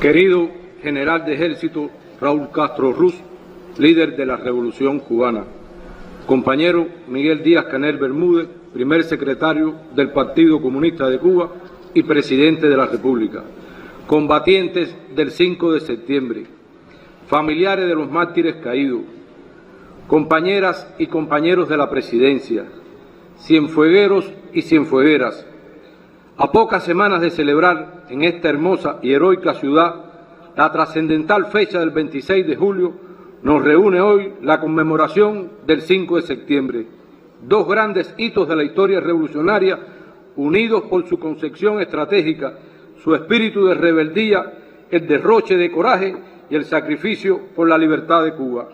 Querido general de ejército Raúl Castro Ruz, líder de la Revolución Cubana, compañero Miguel Díaz-Canel Bermúdez, primer secretario del Partido Comunista de Cuba y presidente de la República, combatientes del 5 de septiembre, familiares de los mártires caídos, compañeras y compañeros de la presidencia, cienfuegueros y cienfuegueras. A pocas semanas de celebrar en esta hermosa y heroica ciudad la trascendental fecha del 26 de julio, nos reúne hoy la conmemoración del 5 de septiembre, dos grandes hitos de la historia revolucionaria unidos por su concepción estratégica, su espíritu de rebeldía, el derroche de coraje y el sacrificio por la libertad de Cuba.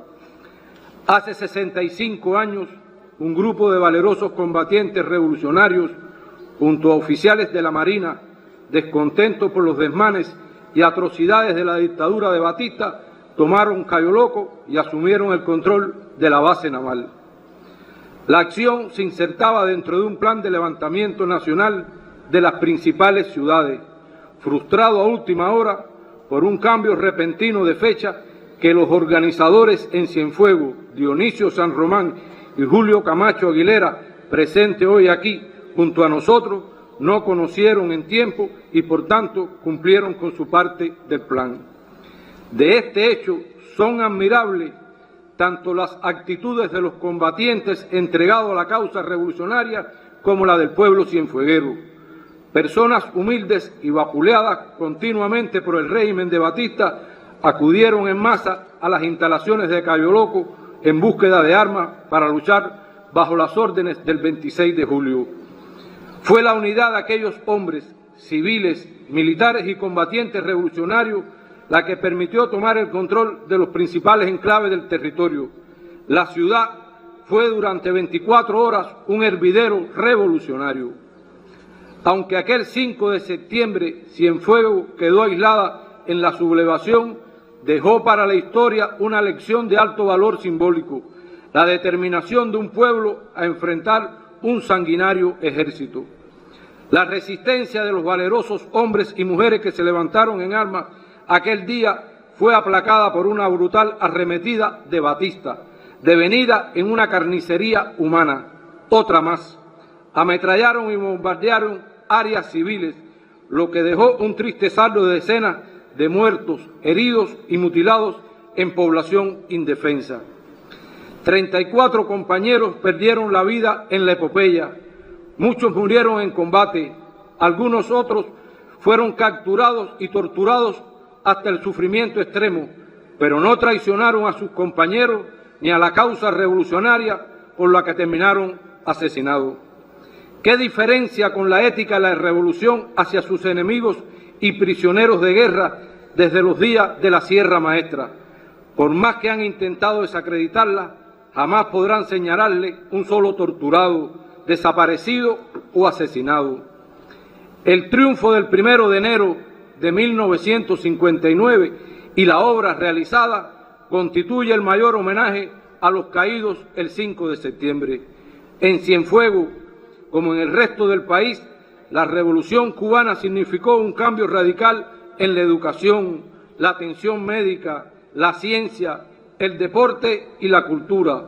Hace 65 años, un grupo de valerosos combatientes revolucionarios, junto a oficiales de la Marina, descontentos por los desmanes y atrocidades de la dictadura de Batista, tomaron Cayo Loco y asumieron el control de la base naval. La acción se insertaba dentro de un plan de levantamiento nacional de las principales ciudades, frustrado a última hora por un cambio repentino de fecha que los organizadores en Cienfuegos, Dionisio San Román y Julio Camacho Aguilera, presente hoy aquí junto a nosotros, no conocieron en tiempo y por tanto cumplieron con su parte del plan. De este hecho son admirables tanto las actitudes de los combatientes entregados a la causa revolucionaria como la del pueblo cienfueguero. Personas humildes y vapuleadas continuamente por el régimen de Batista acudieron en masa a las instalaciones de Cayo Loco en búsqueda de armas para luchar bajo las órdenes del 26 de julio. Fue la unidad de aquellos hombres, civiles, militares y combatientes revolucionarios la que permitió tomar el control de los principales enclaves del territorio. La ciudad fue durante 24 horas un hervidero revolucionario. Aunque aquel 5 de septiembre Cienfuegos quedó aislada en la sublevación, dejó para la historia una lección de alto valor simbólico, la determinación de un pueblo a enfrentar un sanguinario ejército. La resistencia de los valerosos hombres y mujeres que se levantaron en armas aquel día fue aplacada por una brutal arremetida de Batista, devenida en una carnicería humana, otra más. Ametrallaron y bombardearon áreas civiles, lo que dejó un triste saldo de decenas de muertos, heridos y mutilados en población indefensa. 34 compañeros perdieron la vida en la epopeya, muchos murieron en combate, algunos otros fueron capturados y torturados hasta el sufrimiento extremo, pero no traicionaron a sus compañeros ni a la causa revolucionaria por la que terminaron asesinados. ¿Qué diferencia con la ética de la revolución hacia sus enemigos y prisioneros de guerra desde los días de la Sierra Maestra? Por más que han intentado desacreditarla, jamás podrán señalarle un solo torturado, desaparecido o asesinado. El triunfo del 1 de enero de 1959 y la obra realizada constituye el mayor homenaje a los caídos el 5 de septiembre. En Cienfuegos, como en el resto del país, la Revolución Cubana significó un cambio radical en la educación, la atención médica, la ciencia, el deporte y la cultura,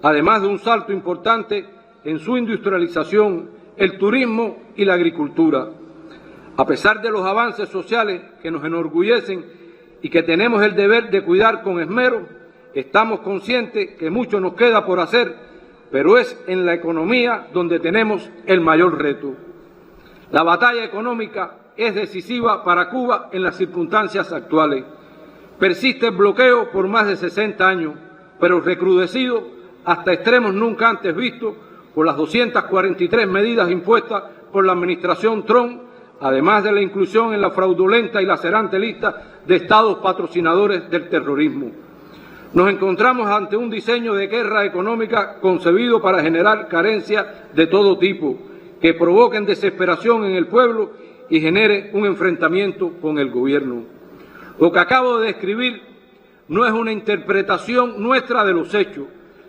además de un salto importante en su industrialización, el turismo y la agricultura. A pesar de los avances sociales que nos enorgullecen y que tenemos el deber de cuidar con esmero, estamos conscientes que mucho nos queda por hacer, pero es en la economía donde tenemos el mayor reto. La batalla económica es decisiva para Cuba en las circunstancias actuales. Persiste el bloqueo por más de 60 años, pero recrudecido hasta extremos nunca antes vistos por las 243 medidas impuestas por la administración Trump, además de la inclusión en la fraudulenta y lacerante lista de estados patrocinadores del terrorismo. Nos encontramos ante un diseño de guerra económica concebido para generar carencias de todo tipo, que provoquen desesperación en el pueblo y genere un enfrentamiento con el gobierno. Lo que acabo de describir no es una interpretación nuestra de los hechos,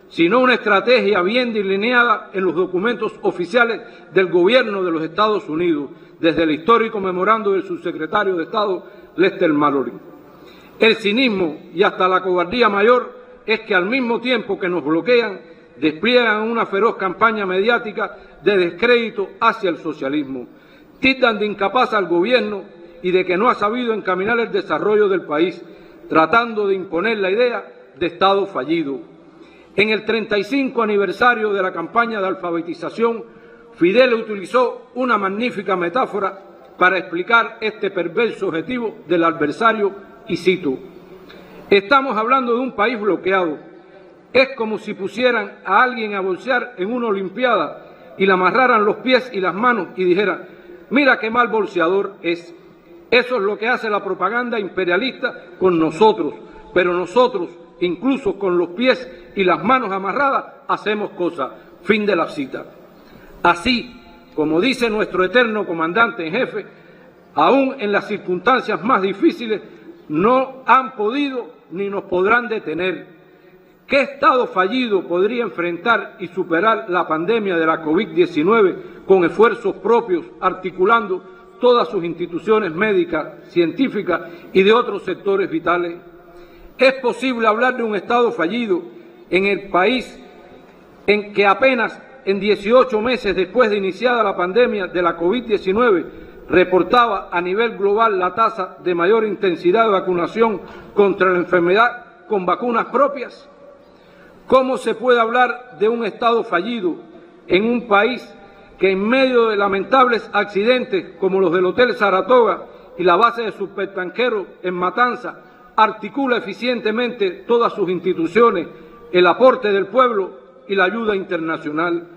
sino una estrategia bien delineada en los documentos oficiales del gobierno de los Estados Unidos, desde el histórico memorando del subsecretario de Estado Lester Mallory. El cinismo y hasta la cobardía mayor es que al mismo tiempo que nos bloquean, despliegan una feroz campaña mediática de descrédito hacia el socialismo. Tildan de incapaz al gobierno y de que no ha sabido encaminar el desarrollo del país, tratando de imponer la idea de Estado fallido. En el 35 aniversario de la campaña de alfabetización, Fidel utilizó una magnífica metáfora para explicar este perverso objetivo del adversario, y cito: «Estamos hablando de un país bloqueado. Es como si pusieran a alguien a bolsear en una olimpiada y le amarraran los pies y las manos y dijeran: mira qué mal bolseador es». Eso es lo que hace la propaganda imperialista con nosotros, pero nosotros, incluso con los pies y las manos amarradas, hacemos cosas. Fin de la cita. Así, como dice nuestro eterno comandante en jefe, aún en las circunstancias más difíciles, no han podido ni nos podrán detener. ¿Qué Estado fallido podría enfrentar y superar la pandemia de la COVID-19 con esfuerzos propios, articulando todas sus instituciones médicas, científicas y de otros sectores vitales? ¿Es posible hablar de un Estado fallido en el país en que apenas en 18 meses después de iniciada la pandemia de la COVID-19 reportaba a nivel global la tasa de mayor intensidad de vacunación contra la enfermedad con vacunas propias? ¿Cómo se puede hablar de un Estado fallido en un país que en medio de lamentables accidentes como los del Hotel Saratoga y la base de supertanqueros en Matanza articula eficientemente todas sus instituciones, el aporte del pueblo y la ayuda internacional?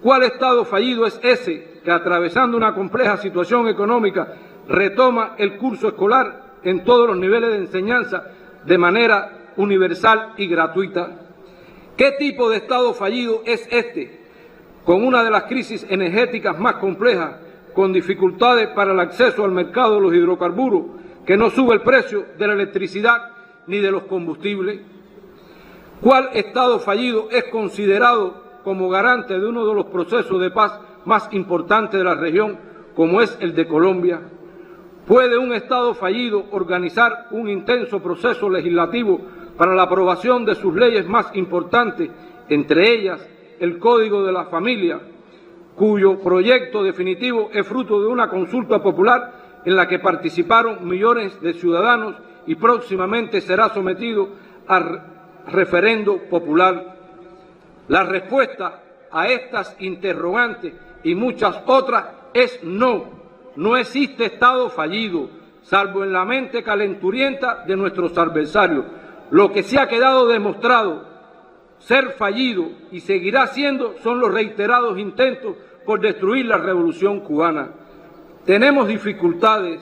¿Cuál Estado fallido es ese que, atravesando una compleja situación económica, retoma el curso escolar en todos los niveles de enseñanza de manera universal y gratuita? ¿Qué tipo de Estado fallido es este, con una de las crisis energéticas más complejas, con dificultades para el acceso al mercado de los hidrocarburos, que no sube el precio de la electricidad ni de los combustibles? ¿Cuál Estado fallido es considerado como garante de uno de los procesos de paz más importantes de la región, como es el de Colombia? ¿Puede un Estado fallido organizar un intenso proceso legislativo para la aprobación de sus leyes más importantes, entre ellas el Código de la Familia, cuyo proyecto definitivo es fruto de una consulta popular en la que participaron millones de ciudadanos y próximamente será sometido a referendo popular? La respuesta a estas interrogantes y muchas otras es no. No existe Estado fallido, salvo en la mente calenturienta de nuestros adversarios. Lo que se ha quedado demostrado ser fallido y seguirá siendo son los reiterados intentos por destruir la Revolución cubana. Tenemos dificultades,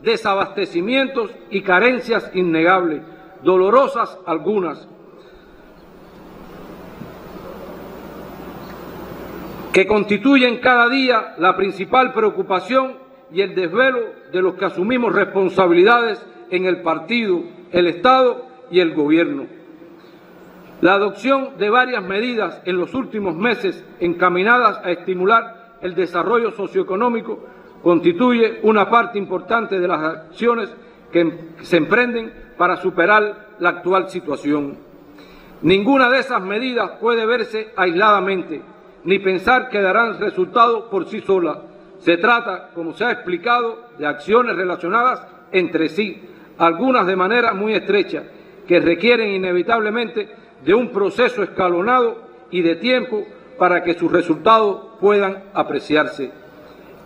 desabastecimientos y carencias innegables, dolorosas algunas, que constituyen cada día la principal preocupación y el desvelo de los que asumimos responsabilidades en el partido, el Estado y el gobierno. La adopción de varias medidas en los últimos meses encaminadas a estimular el desarrollo socioeconómico constituye una parte importante de las acciones que se emprenden para superar la actual situación. Ninguna de esas medidas puede verse aisladamente, ni pensar que darán resultados por sí solas. Se trata, como se ha explicado, de acciones relacionadas entre sí, algunas de manera muy estrecha, que requieren inevitablemente de un proceso escalonado y de tiempo para que sus resultados puedan apreciarse.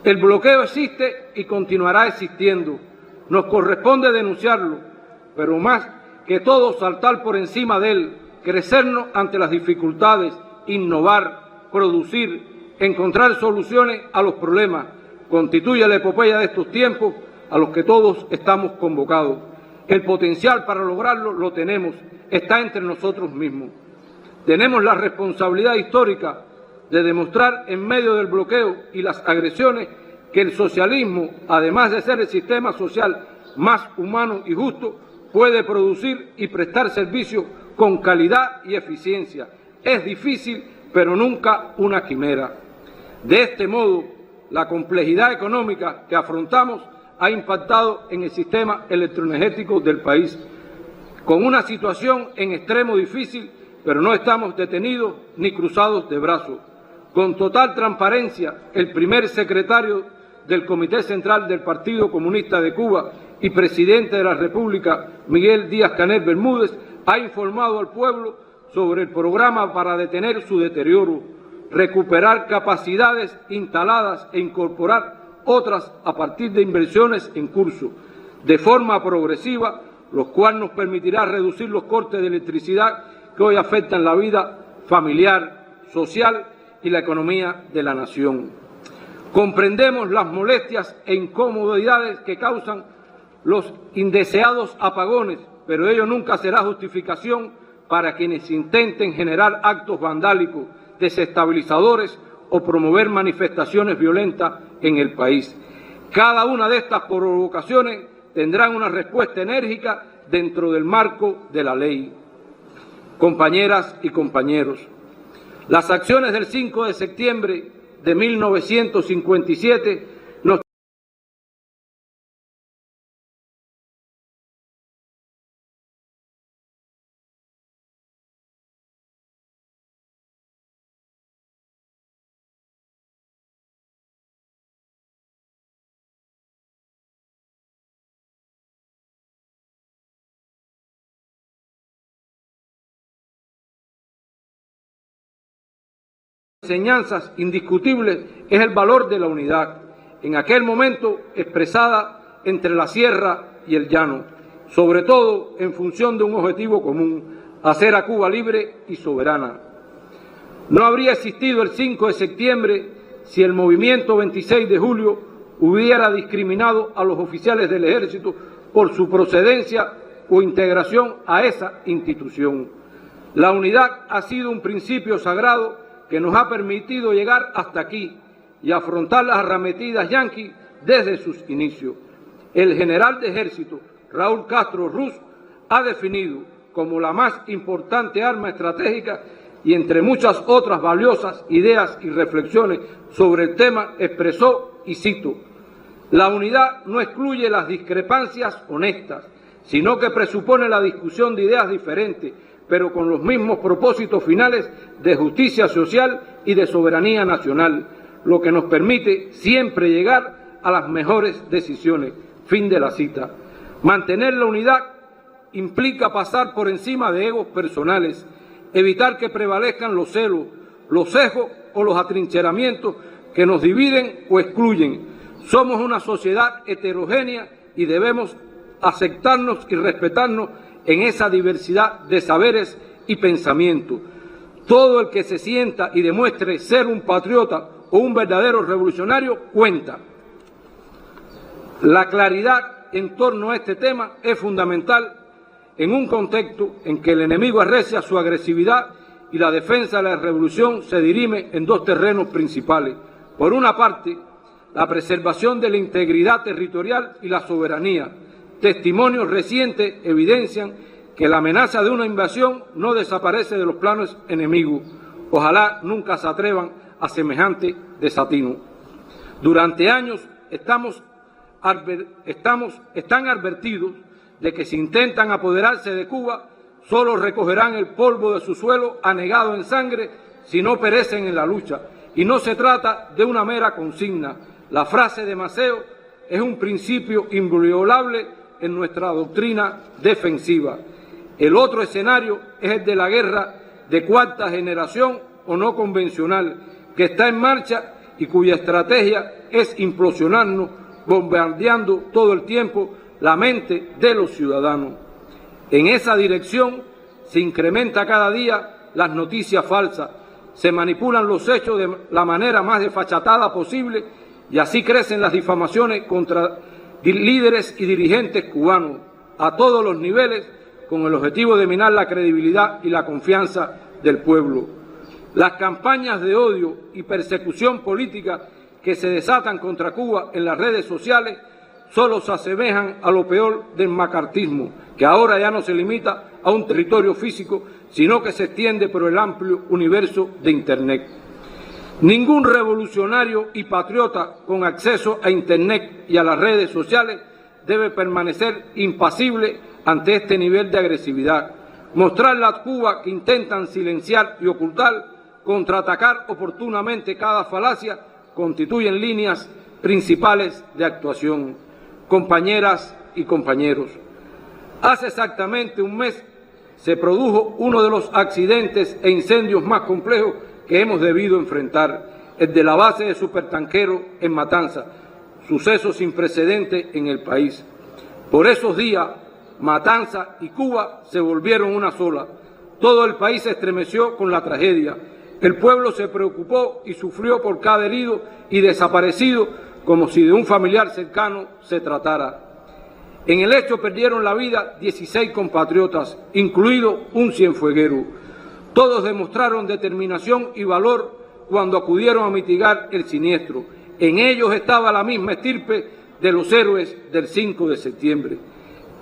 El bloqueo existe y continuará existiendo. Nos corresponde denunciarlo, pero más que todo saltar por encima de él, crecernos ante las dificultades, innovar, producir, encontrar soluciones a los problemas. Constituye la epopeya de estos tiempos a los que todos estamos convocados. El potencial para lograrlo lo tenemos, está entre nosotros mismos. Tenemos la responsabilidad histórica de demostrar en medio del bloqueo y las agresiones que el socialismo, además de ser el sistema social más humano y justo, puede producir y prestar servicios con calidad y eficiencia. es difícil, pero nunca una quimera. De este modo, la complejidad económica que afrontamos ha impactado en el sistema electroenergético del país, con una situación en extremo difícil, pero no estamos detenidos ni cruzados de brazos. Con total transparencia, el primer secretario del Comité Central del Partido Comunista de Cuba y presidente de la República, Miguel Díaz-Canel Bermúdez, ha informado al pueblo sobre el programa para detener su deterioro, recuperar capacidades instaladas e incorporar otras a partir de inversiones en curso, de forma progresiva, lo cual nos permitirá reducir los cortes de electricidad que hoy afectan la vida familiar, social y la economía de la nación. Comprendemos las molestias e incomodidades que causan los indeseados apagones, pero ello nunca será justificación para quienes intenten generar actos vandálicos, desestabilizadores o promover manifestaciones violentas en el país. Cada una de estas provocaciones tendrán una respuesta enérgica dentro del marco de la ley. Compañeras y compañeros, las acciones del 5 de septiembre de 1957 nos enseñanzas indiscutibles es el valor de la unidad, en aquel momento expresada entre la sierra y el llano, sobre todo en función de un objetivo común, hacer a Cuba libre y soberana. No habría existido el 5 de septiembre si el movimiento 26 de julio hubiera discriminado a los oficiales del ejército por su procedencia o integración a esa institución. La unidad ha sido un principio sagrado que nos ha permitido llegar hasta aquí y afrontar las arremetidas yanquis desde sus inicios. El general de ejército, Raúl Castro Ruz, ha definido como la más importante arma estratégica y entre muchas otras valiosas ideas y reflexiones sobre el tema expresó, y cito, la unidad no excluye las discrepancias honestas, sino que presupone la discusión de ideas diferentes, pero con los mismos propósitos finales de justicia social y de soberanía nacional, lo que nos permite siempre llegar a las mejores decisiones. Fin de la cita. Mantener la unidad implica pasar por encima de egos personales, evitar que prevalezcan los celos, los sesgos o los atrincheramientos que nos dividen o excluyen. Somos una sociedad heterogénea y debemos aceptarnos y respetarnos en esa diversidad de saberes y pensamientos. Todo el que se sienta y demuestre ser un patriota o un verdadero revolucionario cuenta. La claridad en torno a este tema es fundamental en un contexto en que el enemigo arrecia su agresividad y la defensa de la revolución se dirime en dos terrenos principales. Por una parte, la preservación de la integridad territorial y la soberanía. Testimonios recientes evidencian que la amenaza de una invasión no desaparece de los planos enemigos. Ojalá nunca se atrevan a semejante desatino. Durante años están advertidos de que si intentan apoderarse de Cuba, solo recogerán el polvo de su suelo anegado en sangre si no perecen en la lucha. Y no se trata de una mera consigna. La frase de Maceo es un principio inviolable en nuestra doctrina defensiva. El otro escenario es el de la guerra de cuarta generación o no convencional, que está en marcha y cuya estrategia es implosionarnos, bombardeando todo el tiempo la mente de los ciudadanos. En esa dirección se incrementa cada día las noticias falsas, se manipulan los hechos de la manera más desfachatada posible y así crecen las difamaciones contra líderes y dirigentes cubanos a todos los niveles con el objetivo de minar la credibilidad y la confianza del pueblo. Las campañas de odio y persecución política que se desatan contra Cuba en las redes sociales solo se asemejan a lo peor del macartismo, que ahora ya no se limita a un territorio físico, sino que se extiende por el amplio universo de Internet. Ningún revolucionario y patriota con acceso a Internet y a las redes sociales debe permanecer impasible ante este nivel de agresividad. Mostrarle a Cuba que intentan silenciar y ocultar, contraatacar oportunamente cada falacia, constituyen líneas principales de actuación. Compañeras y compañeros, hace exactamente un mes se produjo uno de los accidentes e incendios más complejos que hemos debido enfrentar, el de la base de supertanquero en Matanza, suceso sin precedentes en el país. Por esos días, Matanza y Cuba se volvieron una sola. Todo el país se estremeció con la tragedia. El pueblo se preocupó y sufrió por cada herido y desaparecido, como si de un familiar cercano se tratara. En el hecho perdieron la vida 16 compatriotas, incluido un cienfueguero. Todos demostraron determinación y valor cuando acudieron a mitigar el siniestro. En ellos estaba la misma estirpe de los héroes del 5 de septiembre.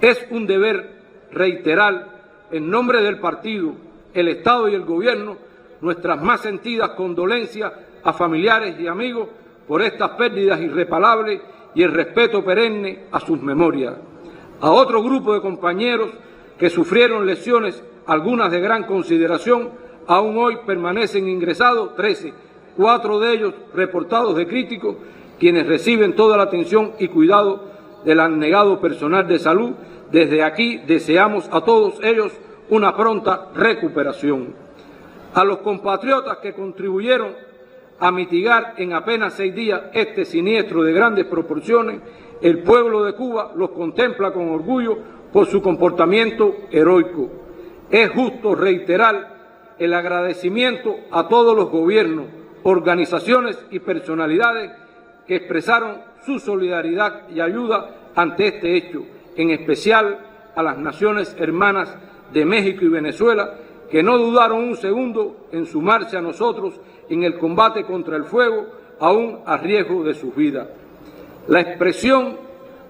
Es un deber reiterar, en nombre del partido, el Estado y el Gobierno, nuestras más sentidas condolencias a familiares y amigos por estas pérdidas irreparables y el respeto perenne a sus memorias. A otro grupo de compañeros que sufrieron lesiones, algunas de gran consideración, aún hoy permanecen ingresados 13, 4 de ellos reportados de críticos, quienes reciben toda la atención y cuidado del abnegado personal de salud. Desde aquí deseamos a todos ellos una pronta recuperación. A los compatriotas que contribuyeron a mitigar en apenas 6 días este siniestro de grandes proporciones, el pueblo de Cuba los contempla con orgullo por su comportamiento heroico. Es justo reiterar el agradecimiento a todos los gobiernos, organizaciones y personalidades que expresaron su solidaridad y ayuda ante este hecho, en especial a las naciones hermanas de México y Venezuela, que no dudaron un segundo en sumarse a nosotros en el combate contra el fuego, aún a riesgo de sus vidas. La expresión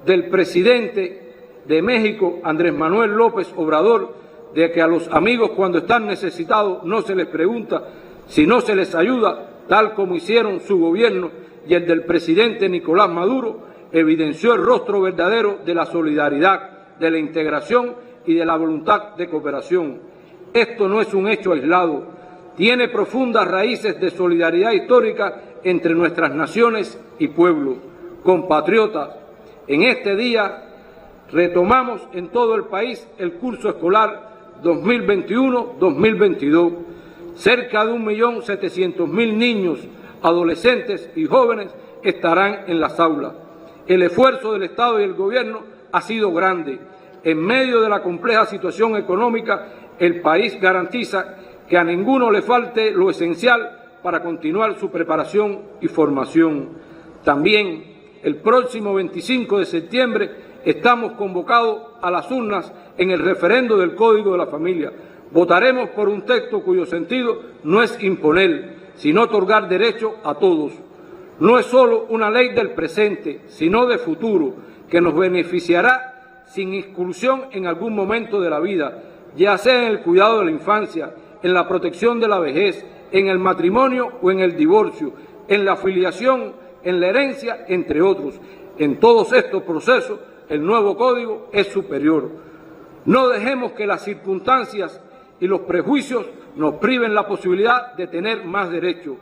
del presidente de México, Andrés Manuel López Obrador, de que a los amigos cuando están necesitados no se les pregunta, sino se les ayuda, tal como hicieron su gobierno y el del presidente Nicolás Maduro, evidenció el rostro verdadero de la solidaridad, de la integración y de la voluntad de cooperación. Esto no es un hecho aislado, tiene profundas raíces de solidaridad histórica entre nuestras naciones y pueblos. Compatriotas, en este día retomamos en todo el país el curso escolar 2021-2022. Cerca de 1.700.000 niños, adolescentes y jóvenes estarán en las aulas. El esfuerzo del Estado y el Gobierno ha sido grande. En medio de la compleja situación económica, el país garantiza que a ninguno le falte lo esencial para continuar su preparación y formación. También el próximo 25 de septiembre estamos convocados a las urnas en el referendo del Código de la Familia. Votaremos por un texto cuyo sentido no es imponer, sino otorgar derecho a todos. No es solo una ley del presente, sino de futuro, que nos beneficiará sin exclusión en algún momento de la vida, ya sea en el cuidado de la infancia, en la protección de la vejez, en el matrimonio o en el divorcio, en la filiación, en la herencia, entre otros. En todos estos procesos, el nuevo Código es superior. No dejemos que las circunstancias y los prejuicios nos priven la posibilidad de tener más derechos.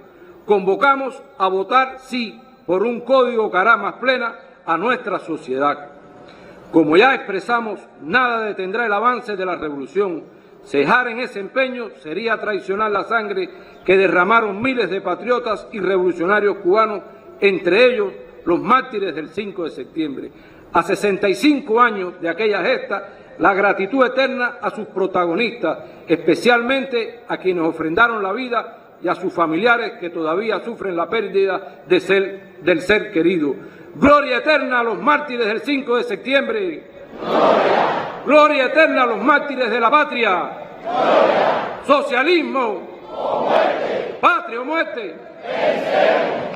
Convocamos a votar sí por un código que hará más plena a nuestra sociedad. Como ya expresamos, nada detendrá el avance de la revolución. Cejar en ese empeño sería traicionar la sangre que derramaron miles de patriotas y revolucionarios cubanos, entre ellos los mártires del 5 de septiembre. A 65 años de aquella gesta, la gratitud eterna a sus protagonistas, especialmente a quienes ofrendaron la vida y a sus familiares que todavía sufren la pérdida del ser querido. Gloria eterna a los mártires del 5 de septiembre. Gloria. Gloria eterna a los mártires de la patria. Gloria. Socialismo o muerte. Patria o muerte. Vencemos.